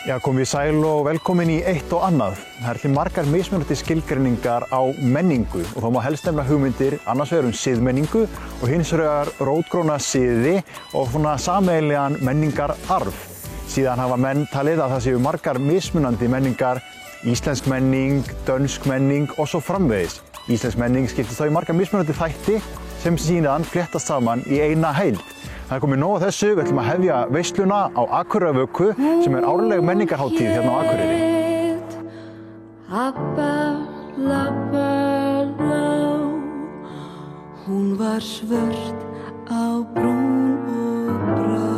Já, komið sæl og velkomin í eitt og annað. Það til margar mismunandi skilgreiningar á menningu og þá má helst nefna hugmyndir annars vegar siðmenningu og hins vegar rótgróna siði og svona sameiginlegan menningararf. Síðan hafa menn talið að það séu margar mismunandi menningar, íslensk menning, dönsk menning og svo framvegis. Íslensk menning skiptist þá í margar mismunandi þætti sem síðan fléttast saman í eina heild. Það komið nóg af þessu, við ætlum að hefja veisluna á Akureyrarvöku sem árleg menningarhátíð hérna á Akureyri. Hún var svört á brún og brá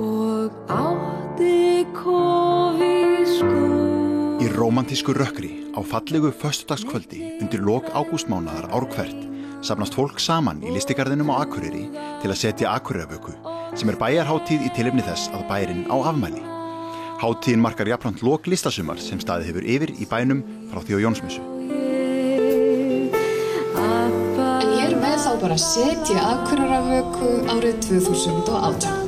og átti kof í skó. Í rómantísku rökkri á fallegu föstudagskvöldi undir lok ágústmánaðar ár hvert safnast fólk saman í listigarðinum á Akureyri til að setja Akureyrarvöku sem bæjarhátíð í tilefni þess að bærinn á afmæli. Hátíðin markar jafnframt lok listasumar sem staðið hefur yfir í bænum frá því á Jónsmessu. En ég með þá bara að setja Akureyrarvöku árið 2018.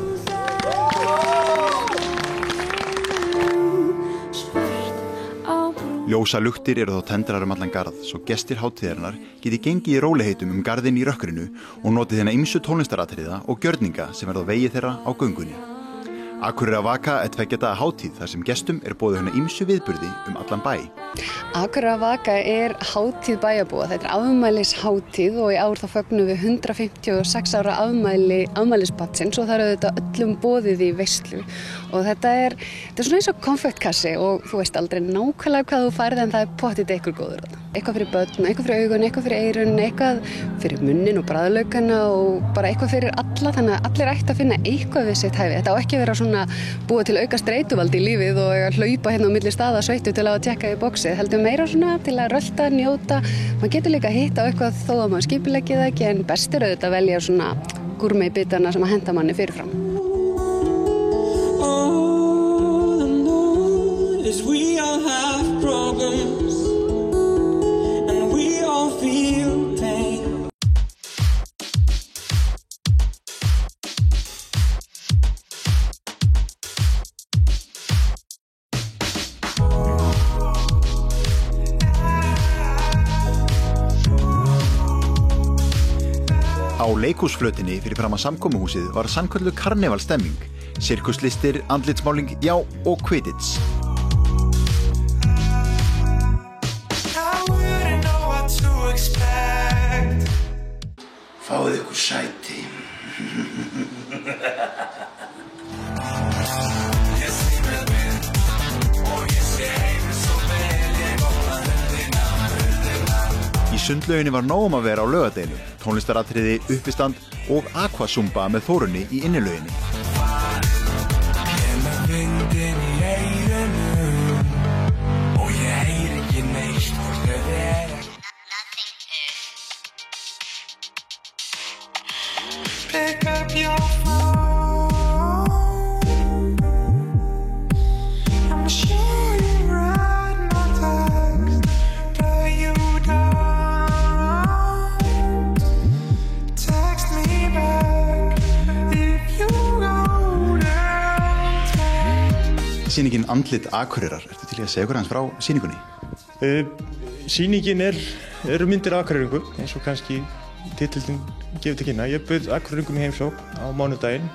Ljósaluktir eru þó tendrar allan garð svo gestir hátíðarinnar geti gengið í róliheitum garðinn í rökkrinu og notið hérna ýmsu tónlistaratriða og gjörninga sem verða á vegi þeirra á göngunni. Akureyrarvaka tveggja daga hátíð þar sem gestum boðið hérna ýmsu viðburði allan bæ. Akureyrarvaka hátíð bæjarbúa. Þetta afmælishátíð og í ár þá fögnum við 156 ára afmælisbarnsins og það eru þetta öllum boðið í veislu. Og þetta er svona eins og konfektkassi og þú veist aldrei nákvæmlega hvað þú færð en það pottið eitthvað góður. Eitthvað fyrir börn, eitthvað fyrir augun, eitthvað fyrir eyrun, eitthvað fyrir munnin og bragðlaukana og bara eitthvað fyrir alla, þannig að allir ætti að finna eitthvað við sitt hæfi. Þetta á ekki að vera svona búa til auka streituvald í lífið og að hlaupa hérna á milli staða sveittu til að tékka í boxið. Heldur meira svona til að rölta, njóta. Man getur líka að hitta á eitthvað þó að maður skipuleggir það ekki en best auðvitað að velja svona gúrmeibitana sem að henta manni fyrirfram. We all have problems and we all feel pain. Á leikhúsflötinni fyrir fram að samkomuhúsið var sannkölluð karnevalstemming, sirkuslistir, andlitsmáling, já og Quidditch. Fáðu ykkur sæti. Í sundlauginni var nóg að vera á laugadeilu, tónlistaratriði, uppistand og aquasumba með Þórunni í innilauginni. Sýningin Andlit Akureyrar, ertu til að segja okkur aðeins frá sýningunni? Sýningin eru myndir Akureyringu, eins og kannski titillinn gefur til kynna. Ég bauð Akureyringum í heimsókn á mánudaginn,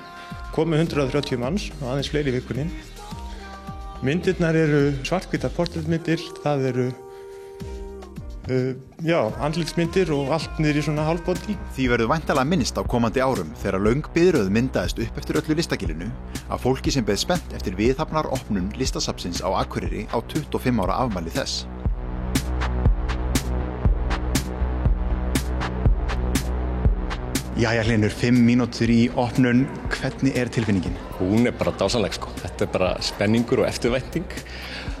kom með 130 manns og aðeins fleiri í vikunni. Myndirnar eru svarthvítar portrettmyndir, það eru andlitsmyndir og allt niður í svona hálfboddi. Því verður væntanlega minnst á komandi árum þegar löng biðröð myndaðist upp eftir öllu listagilinu af fólki sem beið spennt eftir viðhafnar opnun listasafnsins á Akureyri á 25 ára afmæli þess. Jæja Hlynur, 5 mínútur í opnun, hvernig tilfinningin? Hún bara dásamleg sko, þetta bara spenningur og eftirvænting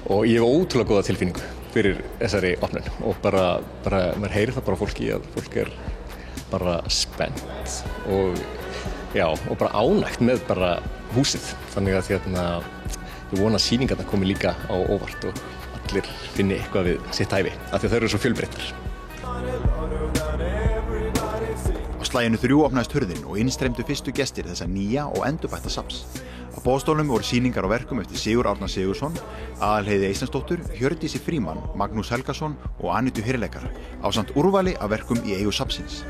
og ég hef ótrúlega góða tilfinningu fyrir þessari opnun og bara maður heyrir það bara fólki að fólk bara spennt og bara ánægt með bara húsið. Þannig að ég vona að sýningarnar komi líka á óvart og allir finni eitthvað við sitt hæfi af því að þau eru svo fjölbreyttar. Á slaginu 3 opnaðist hurðin og innstreymdu fyrstu gestir þessa nýja og endurbætta safns. Á boðstólnum voru sýningar á verkum eftir Sigurð Árna Sigurðsson, Aðalheiði Eysteinsdóttur, Hjördísi Frímann, Magnús Helgason og Anitu Hirleikar ásamt úrvali af verkum í eigu safnsins.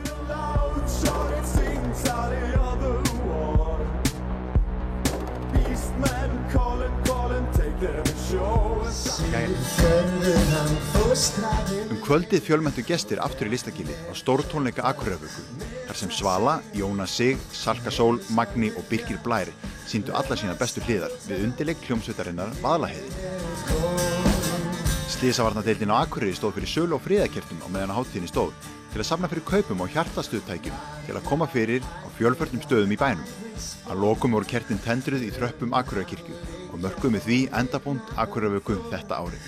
Kvöldið fjölmenntu gestir aftur í Listagilið á stórtónleika Akureyrarvöku, þar sem Svala, Jónas Sig, Salka Sól, Magni og Birgir Blær sýndu allar sínar bestu hliðar við undirleik hljómsveitarinnar Vaðlaheiði. Slysavarnadeildin á Akureyri stóð fyrir sölu á friðarkertum á meðan á hátíðinni stóð til að safna fyrir kaupum á hjartastuðtækjum til að koma fyrir á fjölförnum stöðum í bænum. Að lokum voru kertin tendruð í tröppum Akureyrarkirkju og mörkuðu með því endabúnd Akureyrarvöku þetta árið.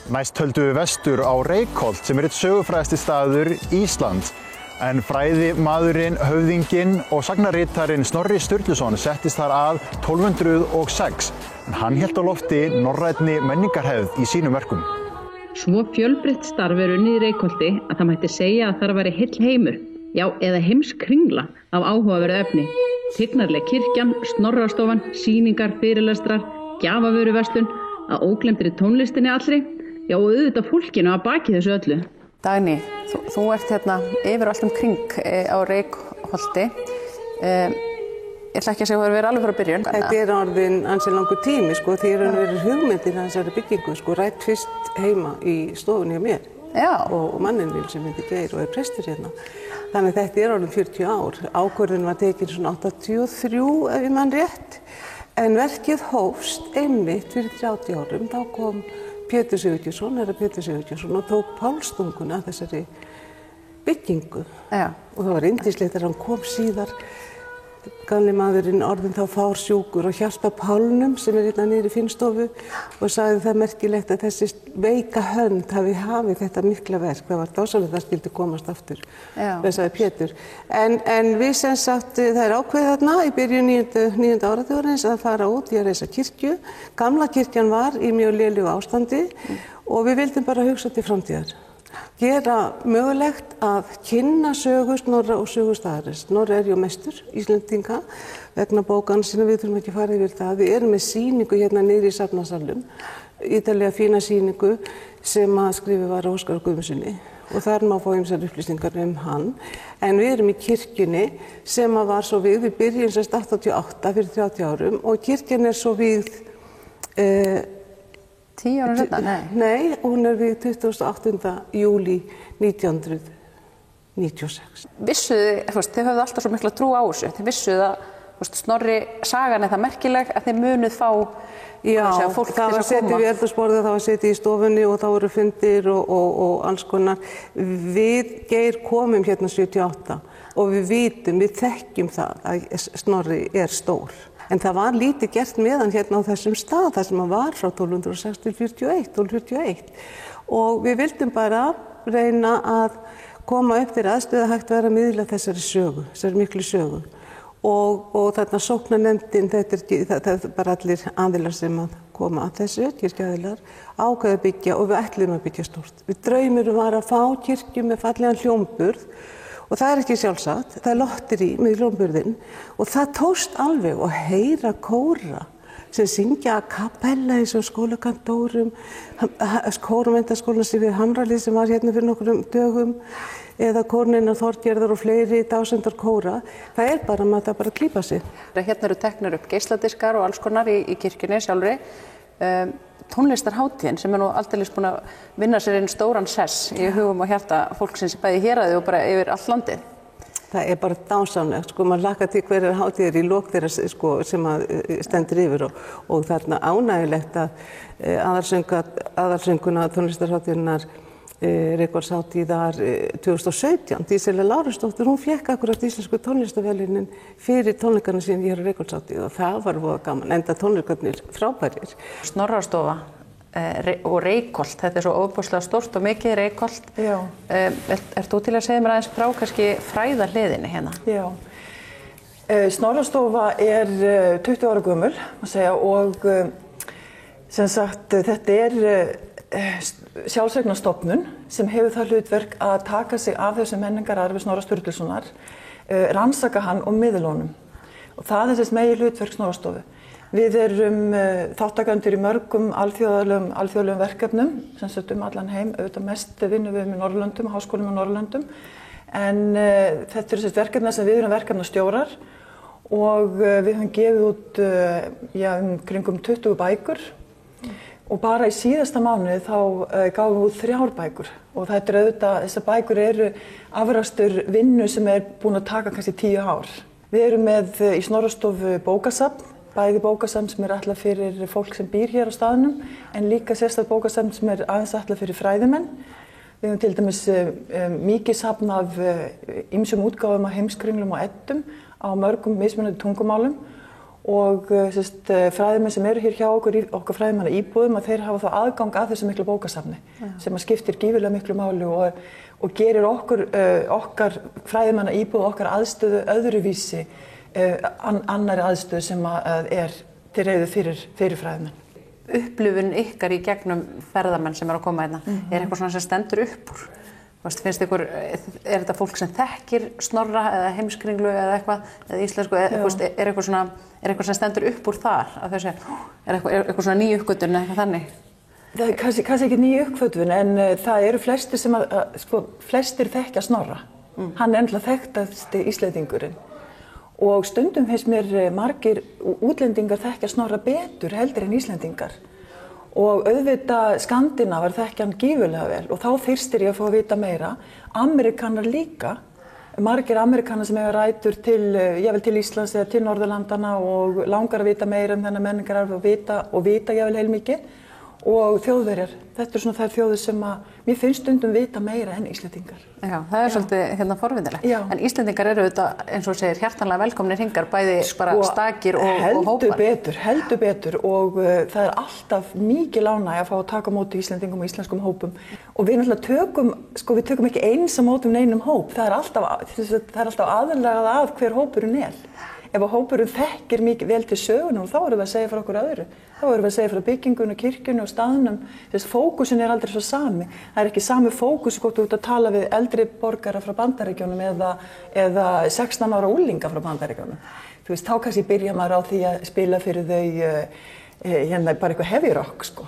Næst höldum við vestur á Reykholt sem einn sögufrægasti staður Íslands. En fræðimaðurinn, höfðinginn og sagnaritarinn Snorri Sturluson settist þar að 1206 en hann hélt á lofti norrænni menningarhefð í sínum verkum. Svo fjölbreytt starf unnið í Reykholti að það mætti segja að þar væri heill heimur, já eða heimskringla af áhugaverðu efni. Tignarleg kirkjan, Snorrastofan, sýningar, fyrirlestrar, gjafavöruverslun, að óglemdri tónlistinni allri, já og auðvitað fólkinu að baki þessu öllu. Dagný, þú ert hérna yfir allt kring á Reykholti. Ég ætla ekki að segja að það verið alveg frá byrjun. Þetta orðin ansi langur tími, því verið hugmyndir þessari byggingu, rætt fyrst heima í stofunni hjá mér. Já. Og manninn vil sem heitir Geir og prestur hérna. Þannig að þetta orðin 40 ár. Ákvörðun var tekin svona 83 ef ég mann rétt. En verkið hófst einmitt fyrir 30 árum. Þá kom Pétur Sigurðsson, Pétur Sigurðsson og tók pálstunguna að þessari byggingu. Já. Og það var yndislegt þegar hann kom síðar. Gamli maðurinn orðinn þá fársjúkur og hjálpa Pálnum sem hérna niður í Finnstofu og sagði það merkilegt að þessi veika hönd hafi hafið þetta mikla verk. Það var dásamlegt að það skyldi komast aftur, það sagði Pétur. En við sem sagt, það ákveðið þarna í byrjun 9. áratugurins að fara út í að reisa kirkju. Gamla kirkjan var í mjög lélegu ástandi og við vildum bara hugsa til framtíðar. Gera mögulegt að kynna sögu Snorra og sögu staðarins. Snorri jú mestur Íslendinga vegna bókanna sinna, við þurfum ekki að fara yfir það. Við erum með sýningu hérna niðri í safnasalnum, ítarlega fína sýningu sem að skrifið var Óskar Guðmundssoni og þar má fá ýmsar upplýsingar hann. En við erum í kirkjunni sem að var svo við byrjum 88 fyrir 30 árum og kirkjan svo við 10 árum seinna? Nei, hún við 28. júlí 1996. Vissuð þið höfðu alltaf svo mikla trú á þessu. Þið vissuð að Snorri sagan það merkileg að þið munuð fá fólk til að koma. Já, það var setið við eldhúsborðið, það var setið í stofunni og það voru fundir og alls konar. Við Geir komum hérna 78 og við þekkjum það að Snorri stór. En það var lítið gert með hann hérna á þessum stað, þar sem hann var frá 1206 til 1241. Og við vildum bara reyna að koma upp þeirra aðstöðu að hægt vera að miðla þessari sögu, þessari miklu sögu. Og þarna sóknarnefndin, þetta bara allir aðilar sem að koma að þessu, kirkjuaðilar, ákveða að byggja og við ætluðum að byggja stórt. Við draumurum var að fá kirkju með fallegan hljómburð. Og það ekki sjálfsagt, það lotteri með hljómburðinn og það tókst alveg að heyra kóra sem syngja a cappella eins og skólakantórum, kórumenntaskólan sem við Hamralið sem var hérna fyrir nokkrum dögum eða kórneinar Þorgerðar og fleiri dásendar kóra. Það bara maður að klípa sig. Hérna eru teknir upp geisladiskar og alls konar í kirkjunni sjálfri. Tónlistarhátíðin sem nú aldeilis búin að vinna sér einn stóran sess í hugum og hjarta fólksins bæði héraði og bara yfir allt landið. Það bara dásamlegt, maður hlakar til hverjar hátíðir í lok þeirra sem stendur yfir og þarna ánægilegt að aðalsönguna tónlistarhátíðinnar Reykholtshátíðar 2017. Dísela Lárusdóttir, hún fékk akkurat íslensku tónlistarverðlaunin fyrir tónleikarna sín hér á Reykholtshátíð og það var voða gaman, enda tónleikarnir frábærir. Snorrastofa og Reykholt, þetta svo ofboðslega stórt og mikið Reykholt. Já. Ert þú til að segja mér aðeins frá kannski fræðahliðinni hérna? Já. Snorrastofa 20 ára gömul, má segja, og sem sagt þetta sjálfseignarstofnun sem hefur það hlutverk að taka sig af þessum menningararfi Snorra Sturlusonar, rannsaka hann og miðla honum. Og það er þess megin hlutverk Snorrastofu. Við erum þáttakendur í mörgum alþjóðlegum verkefnum, sem sagt allan heim, auðvitað mest vinnum við með Norðurlöndum, háskólum á Norðurlöndum. En þetta eru þessi verkefni sem við erum verkefnastjórar og við höfum gefið út kringum 20 bækur. Og bara í síðasta mánuði þá gáum við út 3 bækur og þetta er auðvitað, þessar bækur eru afrakstur vinnu sem búin að taka kannski 10 ár. Við erum með í Snorrastofu bókasafn, bæði bókasafn sem ætlað fyrir fólk sem býr hér á staðnum en líka sérstakt bókasafn sem aðeins ætlað fyrir fræðimenn. Við höfum til dæmis mikið safn af ýmsum útgáfum af heimskringlum og eddum á mörgum mismunandi tungumálum. Og fræðimenn sem eru hér hjá okkar fræðimanna íbúðum að þeir hafa þá aðgang að þessu miklu bókasafni sem að skiptir gífurlega miklu máli og gerir okkar fræðimanna íbúð okkar aðstöðu öðruvísi annari aðstöðu sem er til reiðu fyrir fræðimenn. Upplifun ykkar í gegnum ferðamenn sem að koma hérna, eitthvað svona sem stendur upp úr? Finnst ykkur, þetta fólk sem þekkir Snorra eða heimskringlu eða eitthvað, eða íslensku, eitthvað sem stendur upp úr þar? Eitthvað svona ný uppgötvun eða eitthvað þannig? Það er kannski ekki ný uppgötvun en það eru flestir þekkja Snorra. Hann er ennþá þekktasti Íslendingurinn. Og stundum finnst mér margir útlendingar þekkja Snorra betur heldur en Íslendingar. Og auðvitað Skandinavar þekkja hann gífurlega vel og þá þyrstir ég að fá að vita meira. Amerikanar líka, margir Amerikanar sem eiga rætur til Íslands eða til Norðurlandana og langar að vita meira þennan menningararf og vita jafnvel heilmikið. Og Þjóðverjar, þetta eru svona þær þjóðir sem mér finnst stundum vita meira en Íslendingar. Já, það er svolítið forvindilegt. En Íslendingar eru auðvitað, eins og segir, hjartanlega velkomnir hingað, bæði bara stakir og hópar. Heldur betur og það er alltaf mikil ánægja að fá að taka á móti Íslendingum og íslenskum hópum. Og við náttúrulega við tökum ekki eins á móti neinum hóp, það er alltaf aðallegað að hver hópurinn er. Ef hópurinn þekkir mikið vel til sögunum, þá erum við að segja frá okkur öðru. Þá erum við að segja frá byggingunum, kirkjunum og staðnum. Fókusin er aldrei svo sami. Það er ekki sami fókus hvort þú ert að tala við eldri borgara frá Bandaríkjunum eða 16 ára unglinga frá Bandaríkjunum. Þá kannski byrja maður á því að spila fyrir þau bara eitthvað heavy rock og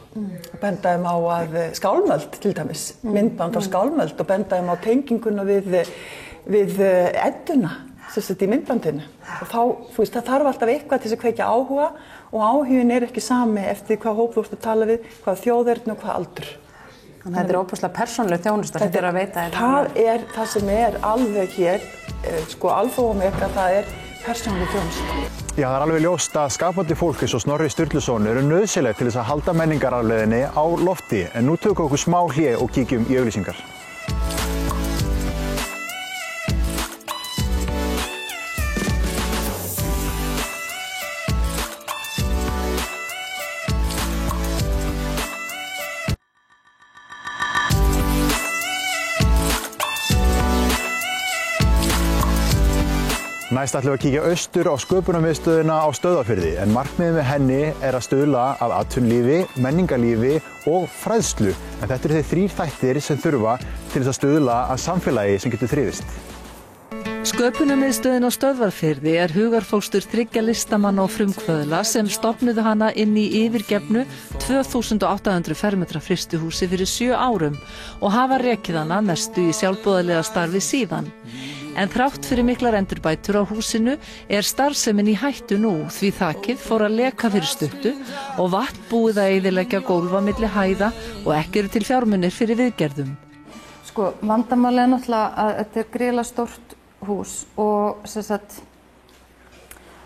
benda þeim á að skálmöld til dæmis, myndband á skálmöld og benda þeim á tenginguna við edduna. Í myndbandinu. Og það þarf alltaf eitthvað til þess að kveikja áhuga og áhugin er ekki sami eftir hvað hóp þú ert að tala við, hvað þjóðerni og hvað aldur. Þannig að þetta er óbúslega persónuleg þjónusta, þetta er að veita þetta. Það er það sem er alveg hér, alfa og omega, það er persónuleg þjónusta. Já, það er alveg ljóst að skapandi fólk eins og Snorri Sturluson eru nauðsynleg til þess að halda menningararfleifðinni á lofti, en nú tökum við okkur smá hlé og kíkjum í auglýsingar. Næst ætlum við að kíkja austur á sköpunarmiðstöðina á Stöðvarfirði en markmiðið með henni er að stuðla að atvinnulífi, menningarlífi og fræðslu. En þetta eru þeir 3 þættir sem þurfa til þess að stuðla að samfélagi sem getur þrifist. Sköpunarmiðstöðin á Stöðvarfirði er hugarfóstur 3 listamanna og frumkvöðla sem stofnuðu hana inn í yfirgefnu 2800 fermetra frystihúsi fyrir 7 árum og hafa rekið hana mestu í sjálfboðaliða starfi síðan. En þrátt fyrir miklar endurbætur á húsinu er starfsemin í hættu nú því þakið fór að leka fyrir stuttu og vatn búið að eyðileggja gólf á milli hæða og ekki eru til fjármunir fyrir viðgerðum. Vandamálið er náttúrulega að þetta er gríðarlega stórt hús og það er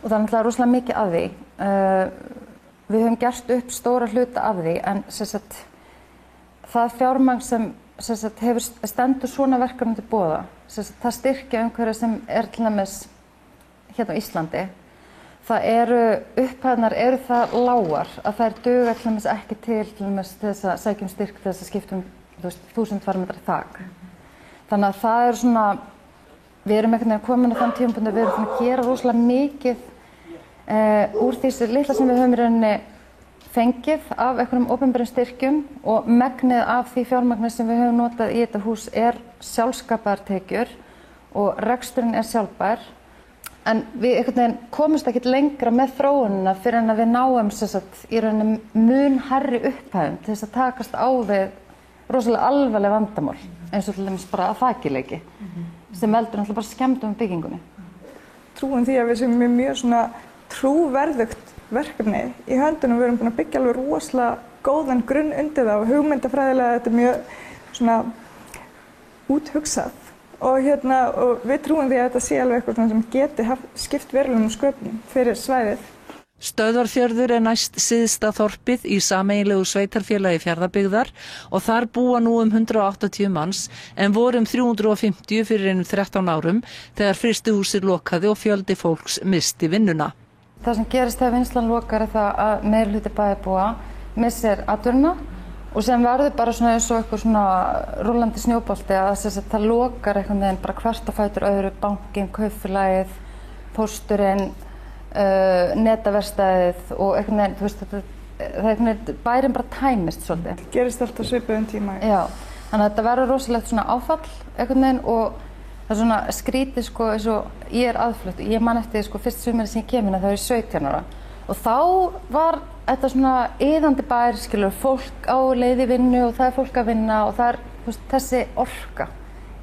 náttúrulega rosalega mikið af því. Við höfum gert upp stóra hluta af því en það fjármagn sem stendur svona verkefni til boða. Það styrkja umhverju sem er til dæmis hérna á Íslandi. Upphæðnar eru það lágar að þær duga til dæmis ekki til dæmis þess að sækja styrk til þess að skipta 1000 fermetra þak. Þannig að það er svona, við erum einhvern veginn komin á þann tímapunkti, við erum að gera rosalega mikið úr því litla sem við höfum í rauninni fengið af einhverjum opinberum styrkjum og megnið af því fjármagni sem við höfum notað í þetta hús sjálfskapaðar tekjur og reksturinn sjálfbær. En við einhvern veginn komumst ekkert lengra með þróunina fyrir en að við náum í rauninni mun hærri upphæðum til þess að takast á við rosalega alvarleg vandamál, eins og til dæmis bara að þakileiki, sem veldur náttúrulega bara skemmdum byggingunni. Trúum því að við séum með mjög svona trúverðugt verkefni í höndunum. Við erum búin að byggja alveg rosalega góðan grunn undir það og hugmyndafræðilega þetta mjög svona úthugsað. Og við trúum því að þetta sé alveg eitthvað sem geti skipt verulegum sköpum fyrir svæðið. Stöðvarfjörður næst syðsta þorpið í sameiginlegu sveitarfélagi Fjarðabyggðar og þar búa nú 180 manns en voru 350 fyrir 13 árum þegar frystihúsið lokaði og fjöldi fólks missti vinnuna. Það sem gerist þegar vinnslan lokar það að meirihluti bæjarbúa missir atvinnuna og sem verður bara svona eins og eitthvað svona rúllandi snjóbolti að það lokar einhvern veginn bara hvert á fætur öðru, bankinn, kaupfélagið, pósturinn, netaverkstæðið og einhvern veginn, þú veist, það einhvern veginn bærinn bara tæmist svolítið. Gerist alltaf svipuðum tíma. Já, þannig að þetta verður rosalegt svona áfall einhvern veginn og það er svona skrítið eins og ég aðflutt. Ég man eftir fyrst sumarið sem ég kem hérna þegar ég 17 ára og þá var þetta svona iðandi bær, fólk á leið í vinnu og það er fólk að vinna og það er þessi orka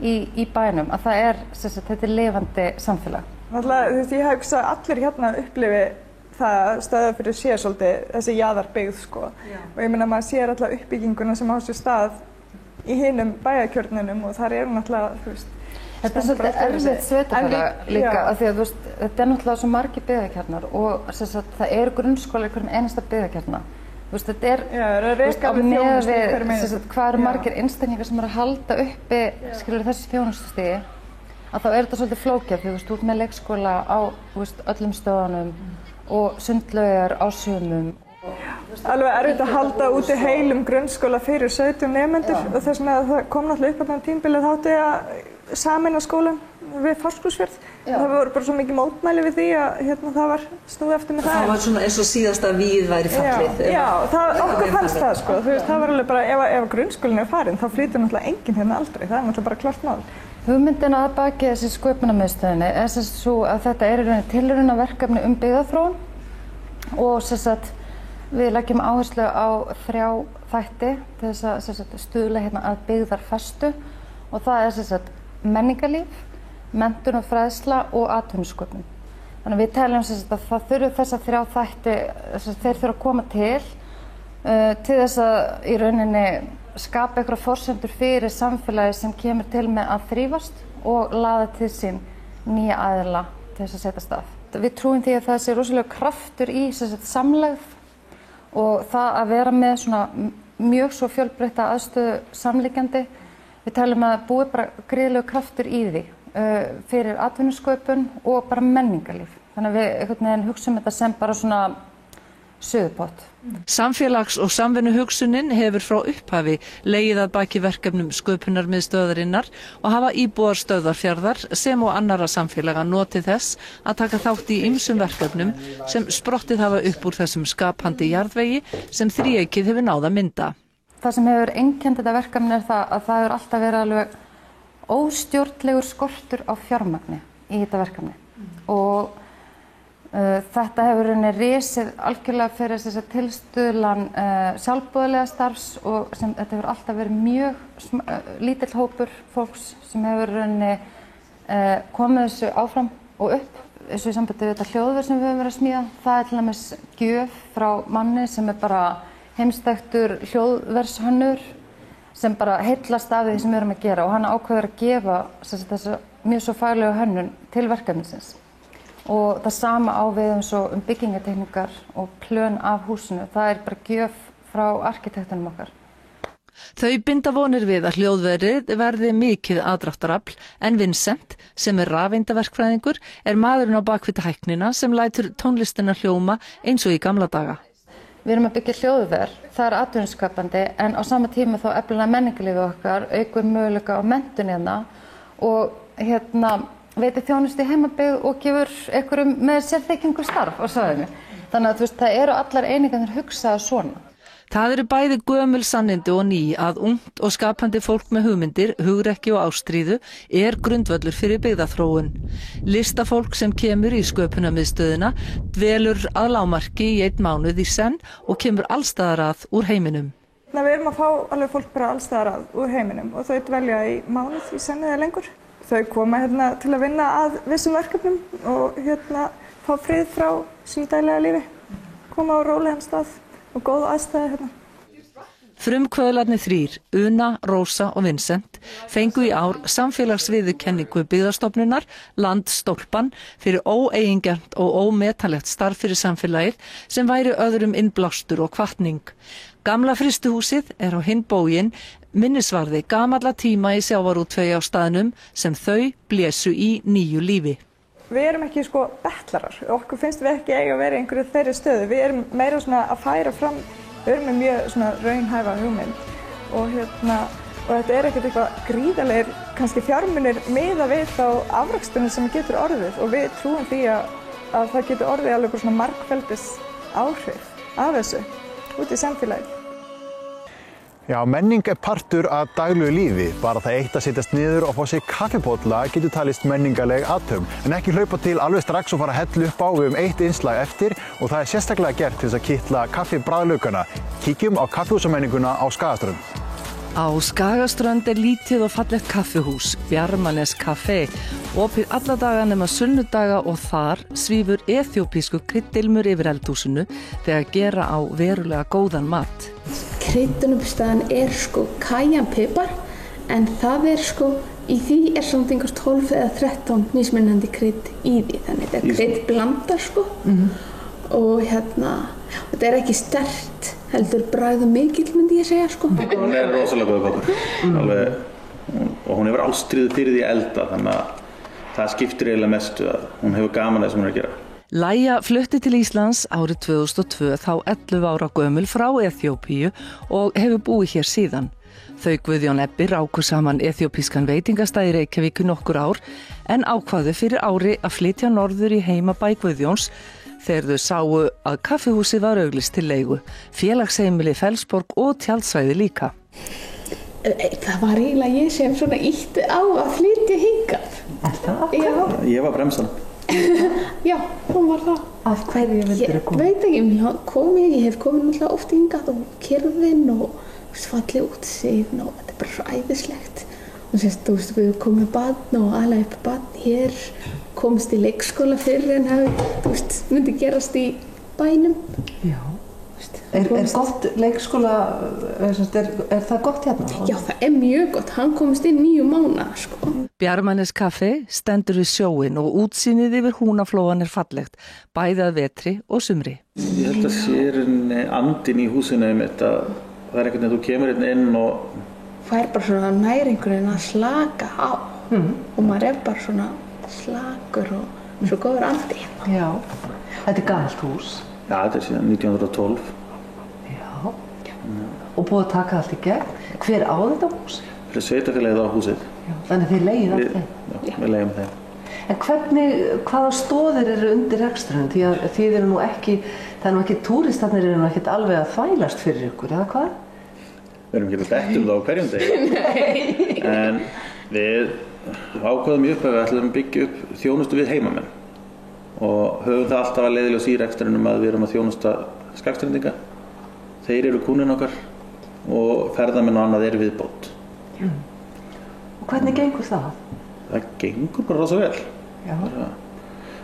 í bænum að það þetta lifandi samfélag. Náttúrulega, ég hugsa að allir hérna upplifi það að Stöðvarfjörður sé svolítið þessi jaðarbyggð og ég meina maður sér alltaf uppbygginguna sem á sér stað í hinum bæjarkjörnunum og þar náttúrulega, þú veist, þetta er svolítið erfitt sveitarfélag líka af því að þetta náttúrulega svo margir byggðakjarnar og það eru grunnskólar í hverjum einasta byggðakjarna. Þetta á með við hvað eru margir einstaklingar sem að halda uppi þessi þjónustustigi að þá þetta svolítið flókið því þú ert með leikskóla á öllum stöðunum og sundlaugar á sumum. Alveg erfitt að halda úti heilum grunnskóla fyrir 17 nemendur og þess vegna það kom náttúrulega upp á þann tímabilið þátti að sameina skólan við Fáskrúðsfjörð. Það voru bara svo mikið mótmæli við því að það var snúið eftir með það. Það var svona eins og síðasta víð væri fallið. Já, okkur fannst það það var alveg bara ef grunnskólinn farin þá flytur náttúrulega enginn hérna aldrei, það náttúrulega bara klart mál. Hugmyndin að baki þessi sköpunarmiðstöðinni svo að þetta í rauninni tilraunaverkefni byggðaþróun og við leggjum áherslu á 3 þætti til þess að stuðla að byggðarfestu og það menningarlíf, menntun og fræðsla og atvinnusköpun. Þannig að við teljum að það þurfi þessa 3 þætti, þeir þurfa að koma til þess að í rauninni skapa einhverja forsendur fyrir samfélagi sem kemur til með að þrífast og laða til sín nýja aðila til þess að setja stað. Við trúum því að það sé rosalega kraftur í samlegð og það að vera með svona mjög svo fjölbreytta aðstöðu samliggjandi. Við teljum að búi bara gríðlegur kraftur í því fyrir atvinnusköpun og bara menningarlíf. Þannig að við einhvern veginn hugsum þetta sem bara svona suðupott. Samfélags- og samvinnuhugsunin hefur frá upphafi legið að baki verkefnum sköpunarmiðstöðvarinnar og hafa íbúar Stöðvarfjarðar sem og annarra samfélaga notið þess að taka þátt í ýmsum verkefnum sem sprottið hafa upp úr þessum skapandi jarðvegi sem þríeykið hefur náð að mynda. Það sem hefur einkennt þetta verkefni það að það hefur alltaf verið alveg óstjórnlegur skortur á fjármagni í þetta verkefni og þetta hefur risið algjörlega fyrir þess að tilstuðlan sjálfboðaliða starfs og þetta hefur alltaf verið mjög lítill hópur fólks sem hefur komið þessu áfram og upp. Eins og í sambandi við þetta hljóðver sem við höfum verið að smíða, það til dæmis gjöf frá manni sem bara heimsþekktur hljóðvershönnur sem bara heillast af því sem við erum að gera og hann ákveður að gefa þessa mjög svo faglegu hönnun til verkefnisins. Og það sama á við byggingatekníkar og plön af húsinu. Það bara gjöf frá arkitektunum okkar. Þau binda vonir við að hljóðverið verði mikið aðdráttarafl en Vincent, sem rafeindaverkfræðingur, maðurinn á bakvið tæknina sem lætur tónlistina hljóma eins og í gamla daga. Við erum að byggja hljóðver, það atvinnuskapandi en á sama tíma þá eflir menningarlífið okkar, aukur möguleika á menntun hérna og veitir þjónustu í heimabyggð og gefur einhverjum með sérþekkingu starf á svæðinu. Þannig að þú veist, það eru allar einingarnir hugsaðar svona. Það eru bæði gömul sannindi og ný að ungt og skapandi fólk með hugmyndir, hugrekki og ástríðu grundvöllur fyrir byggðaþróun. Listafólk sem kemur í sköpunarmiðstöðina dvelur að lágmarki í 1 mánuð í senn og kemur allstaðar að úr heiminum. Við erum að fá alveg fólk bara allstaðar að úr heiminum og þau dvelja í mánuð í senn eða lengur. Þau koma hérna til að vinna að vissum verkefnum og hérna fá frið frá sínu daglega lífi, koma á rólegan stað og góð aðstæði hérna. Frumkvöðlarnir 3, Una, Rósa og Vincent, fengu í ár samfélagsviðurkenningu Byggðastofnunar, Landstólpan, fyrir óeigingjarnt og ómetanlegt starf fyrir samfélagið sem væri öðrum innblástur og hvatning. Gamla frystihúsið á hinn bóginn minnisvarði gamalla tíma í sjávarútvegi á staðnum sem þau blésu í nýju lífi. Við erum ekki bettlarar, okkur finnst við ekki eiga að vera í einhverju þeirri stöðu. Við erum meira að færa fram, við erum með mjög raunhæfa hugmynd og þetta er ekkert eitthvað gríðarlegir kannski fjármunir miðað við þá afraksturinn sem getur orðið og við trúum því að það getur orðið alveg svona margfeldis áhrif af þessu út í samfélagið. Já, menning partur af daglegu lífi. Bara það eitt að setjast niður og fá sér kaffibolla getur talist menningarleg athöfn. En ekki hlaupa til alveg strax og fara að hella upp á við eitt innslag eftir og það er sérstaklega gert til þess að kitla kaffibragðlaukana. Kíkjum á kaffihúsamenninguna á Skagaströnd. Á Skagaströnd er lítið og fallegt kaffihús, Bjarmanes Café, opið alla daga nema sunnudaga og þar svífur eþjópísku kryddilmur yfir eldhúsinu þegar gera á verulega góðan mat. Kryddunarstaðan er kajanpipar en það er í því er samt einhvers 12 eða 13 mismunandi krydd í því, þannig þetta er kryddblandar og þetta er ekki sterkt, heldur bragð mikill myndi ég segja Hún er rosalega góð kokkur, og hún hefur ástríðu fyrir því að elda, þannig að það skiptir eiginlega mestu að hún hefur gaman þess sem hún er að gera. Læja flutti til Íslands árið 2002 þá 11 ára gömul frá Eþjópíu og hefur búið hér síðan. Þau Guðjón Ebbi ráku saman eþjópískan veitingastað í Reykjavík nokkur ár en ákváðu fyrir ári að flytja norður í heimabæ Guðjóns þegar þau sáu að kaffihúsið var auglýst til leigu, félagsheimili Fellsborg og tjaldsvæði líka. Það var eiginlega ég sem ýtti á að flytja hingað. Er það? Já. Ég var bremsan. Já, hún var það. Af hverju vildur þú koma? Ég veit ekki, ég hef komið náttúrulega oft hingað og kyrfðin og fallið útsýn og þetta er bara svo æðislegt. Og við komum með barn og alveg upp barn hér, komst í leikskóla fyrir en myndi gerast í bænum. Já. Er gott leikskóla, er það gott hérna? Já, það er mjög gott. Hann komst inn 9 mánaða, Bjarmanes Café stendur við sjóinn og útsýnið yfir Húnaflóan er fallegt, bæði að vetri og sumri. Ég held að sé andinn í húsinu einmitt að það er einhvern veginn, þú kemur inn og það er bara svona næringurinn að slaka á og maður er bara svona slakur og svo góður andi. Já, þetta er gamalt hús. Já, þetta er síðan 1912. Já, og búið að taka allt í gegn. Hver á þetta hús? Það er sveitarfélagið á húsið. Já, þannig þið leigið allt þeim? Já, við leigum þeim. En hvaða stoðir eru undir rekstrunum? Því að þið eru ekki, það er ekki túristarnir eru ekkert alveg að þvælast fyrir ykkur, eða hvað? Við erum ekki alltaf eftir það á hverjum degi. En við ákváðum í upphafi að ætlum að byggja upp þjónustu við heimamenn. Og höfum það alltaf að leiðiljós í rekstrinum að við erum að þjónusta Skagstrendinga. Þeir eru kúnin okkar og ferðamenn og annað er viðbót. Og hvernig gengur það? Það gengur bara rosa vel. Já.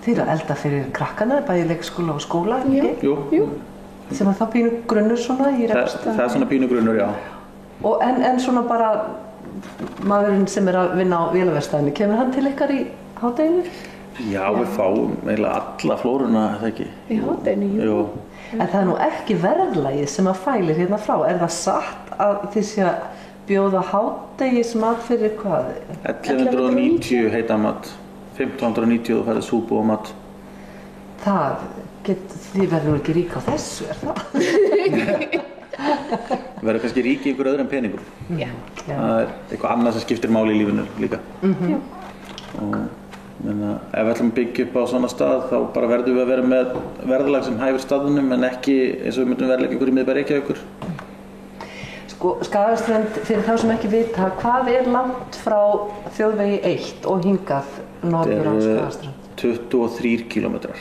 Þið eru að elda fyrir krakkana, bæði leikskóla og skóla, ekki? Jú. Sem að það pínu grunnur svona í rekstri? Það er svona pínu grunnur, já. Og en svona bara maðurinn sem er að vinna á vélaverkstæðinu, kemur hann til ykkar í hádeginu? Já, við fáum eiginlega alla flóruna, eða ekki? Í hádeginu, jú. En það er nú ekki verðlagið sem að fælir hérna frá. Er það satt að þið sé að bjóða hádegismat fyrir hvað? 1190 heita mat. 1590 þú færið súpu og mat. Þið verður ekki rík á þessu, er það? Við verðum kannski rík í ykkur öðru en peningum. Já. Það er eitthvað annað sem skiptir máli í lífinu líka. Ef við ætlum að byggja upp á svona stað þá bara verðum við að vera með verðlag sem hæfir staðnum en ekki eins og við myndum verðleika ykkur í miðbæ Reykjavíkur. Sko, Skagaströnd, fyrir þá sem ekki vita, hvað langt frá þjóðvegi 1 og hingað norður á Skagaströnd? 23 kilometrar.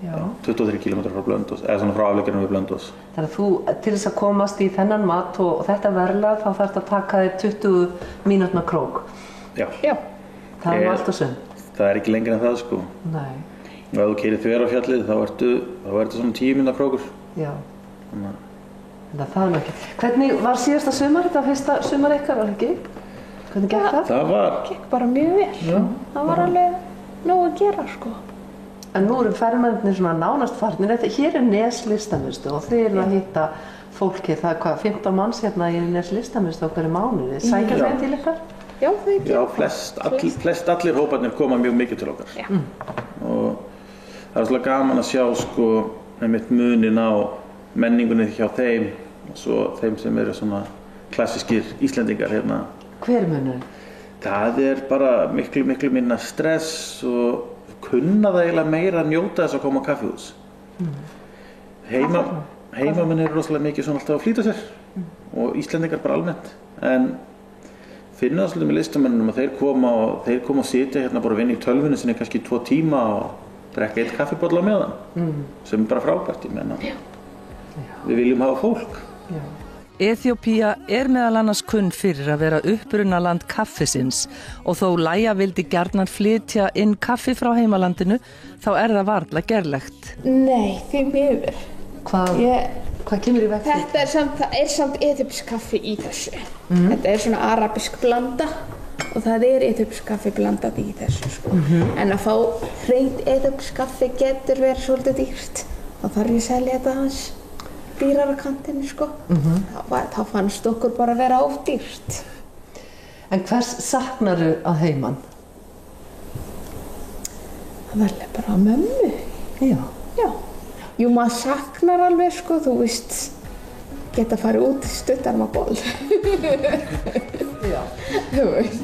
Já. 23 kilometrar frá Blönduós, eða svona frá afleggjarnum við Blönduós. Þannig að þú, til þess að komast í þennan mat og þetta verðlag, þá þarftu að taka þér 20 mínútna krók. Já. Það allt og sumt. Það ekki lengra en það, sko. Nei. Og ef þú keyrir þvert á fjallið, þá ertu svona 10 mínútna krókur. Já. Þannig að það ekki. Hvernig var síðasta sumar, þetta fyrsta sumar ykkar, var ekki? Hvernig gekk það? Það gekk bara mjög vel. Já. Það var alveg nóg að gera, sko. En nú eru ferðamennirnir svona nánast farnir. Hér Nes listamiðstöð og þið að hitta fólki, það hvað, 15 manns hérna í Nes listamiðstöð á hverju mánuði. Sækja þeim til ykkar? Já, þau gera. Já, flest allir hóparnir koma mjög mikið til okkar. Já. Og það svolítið gaman að sjá, sko, einmitt munin á menningunni hjá þeim og svo þeim sem eru svona klassískir Íslendingar hérna. Hver munurinn? Það bara miklu minna stress og kunna það eiginlega meira að njóta þess að koma á kaffihús. Heimamenn eru rosalega mikið svona alltaf að flýta sér og Íslendingar bara almennt. En finna það svolítið með listamennunum að þeir koma og sitja hérna bara og vinna í tölvunni sinni kannski 2 tíma og drekka 1 kaffibolla með það. Sem bara frábært, ég menna. Við viljum hafa fólk. Eþíópía meðal annars kunn fyrir að vera upprunaland kaffisins og þó Laia vildi gjarnan flytja inn kaffi frá heimalandinu þá það varla gerlegt. Nei, því miður. Hvað kemur í veg fyrir? Það samt eþíópskt kaffi í þessu. Þetta svona arabisk blanda og það eþíópskt kaffi blandað í þessu, sko. En að fá hreint eþíópskt kaffi getur verið svolítið dýrt. Þá þarf ég að selja þetta aðeins dýrara kantinu, sko. Þá fannst okkur bara vera of dýrt. En hvers saknarðu að heiman? Það var bara mömmu. Já. Jú, maður saknar alveg, sko, þú veist, geta farið út stuttarmaból. Já. Þú veist.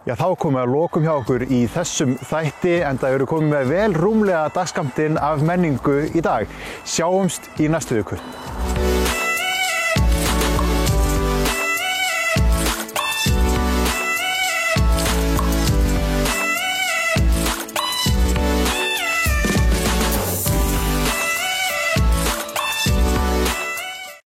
Já, þá komum við að lokum hjá okkur í þessum þætti en það eru komið með vel rúmlega dagskammtinn af menningu í dag. Sjáumst í næstu viku.